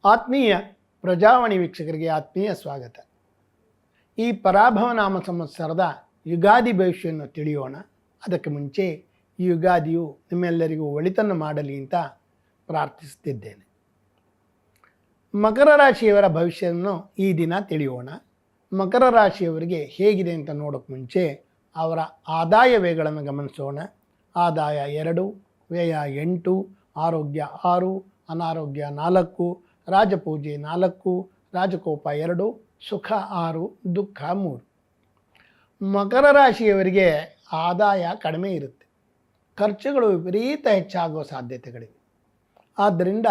ಆತ್ಮೀಯ ಪ್ರಜಾವಾಣಿ ವೀಕ್ಷಕರಿಗೆ ಆತ್ಮೀಯ ಸ್ವಾಗತ. ಈ ಪರಾಭವ ನಾಮ ಸಂವತ್ಸರದ ಯುಗಾದಿ ಭವಿಷ್ಯವನ್ನು ತಿಳಿಯೋಣ. ಅದಕ್ಕೆ ಮುಂಚೆ ಈ ಯುಗಾದಿಯು ನಿಮ್ಮೆಲ್ಲರಿಗೂ ಒಳಿತನ್ನು ಮಾಡಲಿ ಅಂತ ಪ್ರಾರ್ಥಿಸುತ್ತಿದ್ದೇನೆ. ಮಕರ ರಾಶಿಯವರ ಭವಿಷ್ಯವನ್ನು ಈ ದಿನ ತಿಳಿಯೋಣ. ಮಕರ ರಾಶಿಯವರಿಗೆ ಹೇಗಿದೆ ಅಂತ ನೋಡೋಕ್ಕೆ ಮುಂಚೆ ಅವರ ಆದಾಯ ವ್ಯಯಗಳನ್ನು ಗಮನಿಸೋಣ. ಆದಾಯ 2, ವ್ಯಯ 8, ಆರೋಗ್ಯ 6, ಅನಾರೋಗ್ಯ 4, ರಾಜಪೂಜೆ 4, ರಾಜಕೋಪ 2, ಸುಖ 6, ದುಃಖ 3. ಮಕರ ರಾಶಿಯವರಿಗೆ ಆದಾಯ ಕಡಿಮೆ ಇರುತ್ತೆ, ಖರ್ಚುಗಳು ವಿಪರೀತ ಹೆಚ್ಚಾಗುವ ಸಾಧ್ಯತೆಗಳಿವೆ. ಆದ್ದರಿಂದ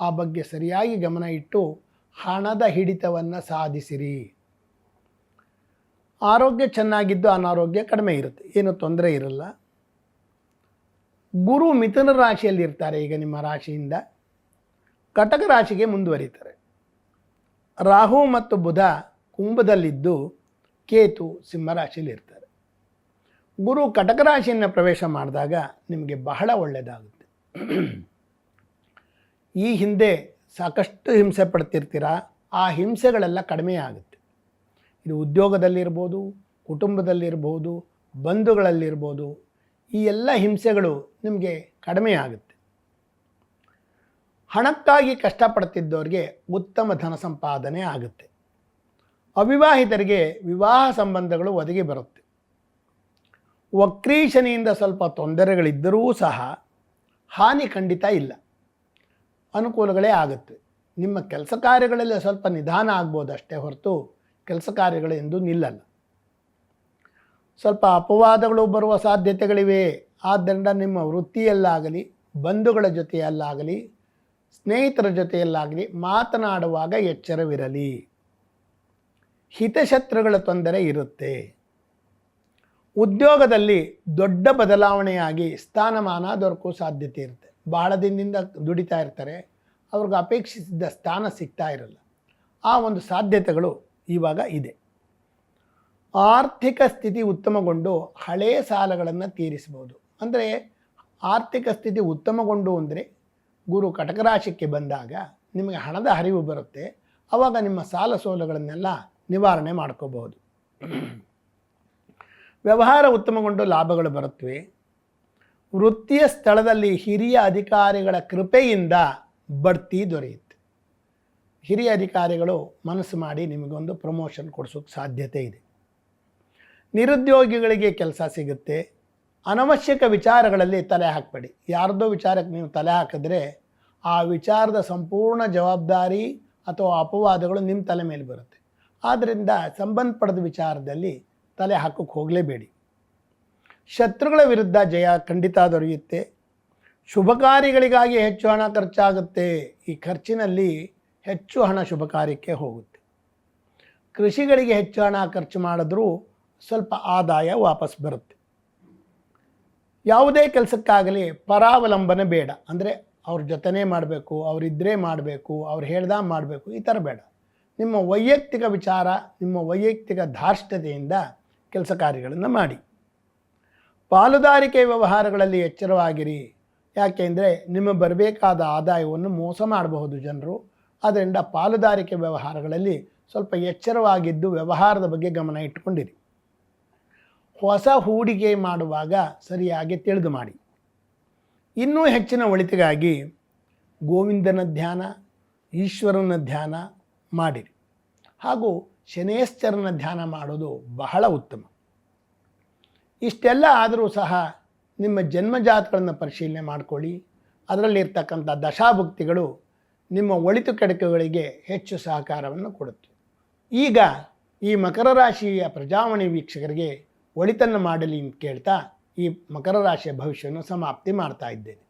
ಆ ಬಗ್ಗೆ ಸರಿಯಾಗಿ ಗಮನ ಇಟ್ಟು ಹಣದ ಹಿಡಿತವನ್ನು ಸಾಧಿಸಿರಿ. ಆರೋಗ್ಯ ಚೆನ್ನಾಗಿದ್ದು ಅನಾರೋಗ್ಯ ಕಡಿಮೆ ಇರುತ್ತೆ, ಏನು ತೊಂದರೆ ಇರಲ್ಲ. ಗುರು ಮಿಥುನ ರಾಶಿಯಲ್ಲಿ ಇರ್ತಾರೆ. ಈಗ ನಿಮ್ಮ ರಾಶಿಯಿಂದ ಕಟಕ ರಾಶಿಗೆ ಮುಂದುವರಿತಾರೆ. ರಾಹು ಮತ್ತು ಬುಧ ಕುಂಭದಲ್ಲಿದ್ದು ಕೇತು ಸಿಂಹ ರಾಶಿಯಲ್ಲಿ ಇರ್ತಾರೆ. ಗುರು ಕಟಕ ರಾಶಿಯನ್ನು ಪ್ರವೇಶ ಮಾಡಿದಾಗ ನಿಮಗೆ ಬಹಳ ಒಳ್ಳೆಯದಾಗುತ್ತೆ. ಈ ಹಿಂದೆ ಸಾಕಷ್ಟು ಹಿಂಸೆ ಪಡ್ತಿರ್ತೀರ, ಆ ಹಿಂಸೆಗಳೆಲ್ಲ ಕಡಿಮೆ ಆಗುತ್ತೆ. ಇದು ಉದ್ಯೋಗದಲ್ಲಿರ್ಬೋದು, ಕುಟುಂಬದಲ್ಲಿರ್ಬೋದು, ಬಂಧುಗಳಲ್ಲಿರ್ಬೋದು. ಈ ಎಲ್ಲ ಹಿಂಸೆಗಳು ನಿಮಗೆ ಕಡಿಮೆ ಆಗುತ್ತೆ. ಹಣಕ್ಕಾಗಿ ಕಷ್ಟಪಡ್ತಿದ್ದವ್ರಿಗೆ ಉತ್ತಮ ಧನ ಸಂಪಾದನೆ ಆಗುತ್ತೆ. ಅವಿವಾಹಿತರಿಗೆ ವಿವಾಹ ಸಂಬಂಧಗಳು ಒದಗಿ ಬರುತ್ತೆ. ವಕ್ರೀಶನಿಯಿಂದ ಸ್ವಲ್ಪ ತೊಂದರೆಗಳಿದ್ದರೂ ಸಹ ಹಾನಿ ಖಂಡಿತ ಇಲ್ಲ, ಅನುಕೂಲಗಳೇ ಆಗುತ್ತೆ. ನಿಮ್ಮ ಕೆಲಸ ಕಾರ್ಯಗಳಲ್ಲಿ ಸ್ವಲ್ಪ ನಿಧಾನ ಆಗ್ಬೋದು ಅಷ್ಟೇ ಹೊರತು ಕೆಲಸ ಕಾರ್ಯಗಳು ಎಂದು ನಿಲ್ಲಲ್ಲ. ಸ್ವಲ್ಪ ಅಪವಾದಗಳು ಬರುವ ಸಾಧ್ಯತೆಗಳಿವೆ. ಆದ್ದರಿಂದ ನಿಮ್ಮ ವೃತ್ತಿಯಲ್ಲಾಗಲಿ, ಬಂಧುಗಳ ಜೊತೆಯಲ್ಲಾಗಲಿ, ಸ್ನೇಹಿತರ ಜೊತೆಯಲ್ಲಾಗಲಿ ಮಾತನಾಡುವಾಗ ಎಚ್ಚರವಿರಲಿ. ಹಿತಶತ್ರುಗಳ ತೊಂದರೆ ಇರುತ್ತೆ. ಉದ್ಯೋಗದಲ್ಲಿ ದೊಡ್ಡ ಬದಲಾವಣೆಯಾಗಿ ಸ್ಥಾನಮಾನ ದೊರಕುವ ಸಾಧ್ಯತೆ ಇರುತ್ತೆ. ಬಹಳ ದಿನದಿಂದ ದುಡಿತಾ ಇರ್ತಾರೆ, ಅವ್ರಿಗೆ ಅಪೇಕ್ಷಿಸಿದ ಸ್ಥಾನ ಸಿಗ್ತಾ ಇರಲ್ಲ. ಆ ಒಂದು ಸಾಧ್ಯತೆಗಳು ಇವಾಗ ಇದೆ. ಆರ್ಥಿಕ ಸ್ಥಿತಿ ಉತ್ತಮಗೊಂಡು ಹಳೆಯ ಸಾಲಗಳನ್ನು ತೀರಿಸ್ಬೋದು. ಅಂದರೆ ಆರ್ಥಿಕ ಸ್ಥಿತಿ ಉತ್ತಮಗೊಂಡು ಅಂದರೆ ಗುರು ಕಟಕ ರಾಶಿಗೆ ಬಂದಾಗ ನಿಮಗೆ ಹಣದ ಹರಿವು ಬರುತ್ತೆ. ಆವಾಗ ನಿಮ್ಮ ಸಾಲ ಸೋಲುಗಳನ್ನೆಲ್ಲ ನಿವಾರಣೆ ಮಾಡ್ಕೋಬಹುದು. ವ್ಯವಹಾರ ಉತ್ತಮಗೊಂಡು ಲಾಭಗಳು ಬರುತ್ತವೆ. ವೃತ್ತಿಯ ಸ್ಥಳದಲ್ಲಿ ಹಿರಿಯ ಅಧಿಕಾರಿಗಳ ಕೃಪೆಯಿಂದ ಬಡ್ತಿ ದೊರೆಯುತ್ತೆ. ಹಿರಿಯ ಅಧಿಕಾರಿಗಳು ಮನಸ್ಸು ಮಾಡಿ ನಿಮಗೊಂದು ಪ್ರಮೋಷನ್ ಕೊಡಿಸೋಕ್ಕೆ ಸಾಧ್ಯತೆ ಇದೆ. ನಿರುದ್ಯೋಗಿಗಳಿಗೆ ಕೆಲಸ ಸಿಗುತ್ತೆ. ಅನವಶ್ಯಕ ವಿಚಾರಗಳಲ್ಲಿ ತಲೆ ಹಾಕಬೇಡಿ. ಯಾರ್ದೋ ವಿಚಾರಕ್ಕೆ ನೀವು ತಲೆ ಹಾಕಿದ್ರೆ ಆ ವಿಚಾರದ ಸಂಪೂರ್ಣ ಜವಾಬ್ದಾರಿ ಅಥವಾ ಅಪವಾದಗಳು ನಿಮ್ಮ ತಲೆ ಮೇಲೆ ಬರುತ್ತೆ. ಆದ್ದರಿಂದ ಸಂಬಂಧಪಡದ ವಿಚಾರದಲ್ಲಿ ತಲೆ ಹಾಕೋಕ್ಕೆ ಹೋಗಲೇಬೇಡಿ. ಶತ್ರುಗಳ ವಿರುದ್ಧ ಜಯ ಖಂಡಿತ ದೊರೆಯುತ್ತೆ. ಶುಭ ಕಾರ್ಯಗಳಿಗಾಗಿ ಹೆಚ್ಚು ಹಣ ಖರ್ಚಾಗುತ್ತೆ. ಈ ಖರ್ಚಿನಲ್ಲಿ ಹೆಚ್ಚು ಹಣ ಶುಭ ಕಾರ್ಯಕ್ಕೆ ಹೋಗುತ್ತೆ. ಕೃಷಿಗಳಿಗೆ ಹೆಚ್ಚು ಹಣ ಖರ್ಚು ಮಾಡಿದ್ರೂ ಸ್ವಲ್ಪ ಆದಾಯ ವಾಪಸ್ ಬರುತ್ತೆ. ಯಾವುದೇ ಕೆಲಸಕ್ಕಾಗಲಿ ಪರಾವಲಂಬನೆ ಬೇಡ. ಅಂದರೆ ಅವ್ರ ಜೊತೆನೇ ಮಾಡಬೇಕು, ಅವರಿದ್ದರೆ ಮಾಡಬೇಕು, ಅವ್ರು ಹೇಳ್ದಾಗ ಮಾಡಬೇಕು, ಈ ಥರ ಬೇಡ. ನಿಮ್ಮ ವೈಯಕ್ತಿಕ ವಿಚಾರ, ನಿಮ್ಮ ವೈಯಕ್ತಿಕ ಧಾರ್ಷ್ಟ್ಯತೆಯಿಂದ ಕೆಲಸ ಕಾರ್ಯಗಳನ್ನು ಮಾಡಿ. ಪಾಲುದಾರಿಕೆ ವ್ಯವಹಾರಗಳಲ್ಲಿ ಎಚ್ಚರವಾಗಿರಿ. ಯಾಕೆಂದರೆ ನಿಮ್ಮ ಬರಬೇಕಾದ ಆದಾಯವನ್ನು ಮೋಸ ಮಾಡಬಹುದು ಜನರು. ಆದ್ದರಿಂದ ಪಾಲುದಾರಿಕೆ ವ್ಯವಹಾರಗಳಲ್ಲಿ ಸ್ವಲ್ಪ ಎಚ್ಚರವಾಗಿದ್ದು ವ್ಯವಹಾರದ ಬಗ್ಗೆ ಗಮನ ಇಟ್ಟುಕೊಂಡಿರಿ. ಹೊಸ ಹೂಡಿಕೆ ಮಾಡುವಾಗ ಸರಿಯಾಗಿ ತಿಳಿದು ಮಾಡಿ. ಇನ್ನೂ ಹೆಚ್ಚಿನ ಒಳಿತಿಗಾಗಿ ಗೋವಿಂದನ ಧ್ಯಾನ, ಈಶ್ವರನ ಧ್ಯಾನ ಮಾಡಿರಿ. ಹಾಗೂ ಶನೇಶ್ವರನ ಧ್ಯಾನ ಮಾಡೋದು ಬಹಳ ಉತ್ತಮ. ಇಷ್ಟೆಲ್ಲ ಆದರೂ ಸಹ ನಿಮ್ಮ ಜನ್ಮಜಾತಗಳನ್ನು ಪರಿಶೀಲನೆ ಮಾಡಿಕೊಳ್ಳಿ. ಅದರಲ್ಲಿರ್ತಕ್ಕಂಥ ದಶಾಭುಕ್ತಿಗಳು ನಿಮ್ಮ ಒಳಿತು ಕೆಡುಕುಗಳಿಗೆ ಹೆಚ್ಚು ಸಹಕಾರವನ್ನು ಕೊಡುತ್ತೆ. ಈಗ ಈ ಮಕರ ರಾಶಿಯ ಪ್ರಜಾವಾಣಿ ವೀಕ್ಷಕರಿಗೆ ಒಳಿತನ್ನು ಮಾಡಲಿ ಅಂತ ಕೇಳ್ತಾ ಈ ಮಕರ ರಾಶಿಯ ಭವಿಷ್ಯವನ್ನು ಸಮಾಪ್ತಿ ಮಾಡ್ತಾ ಇದ್ದೇನೆ.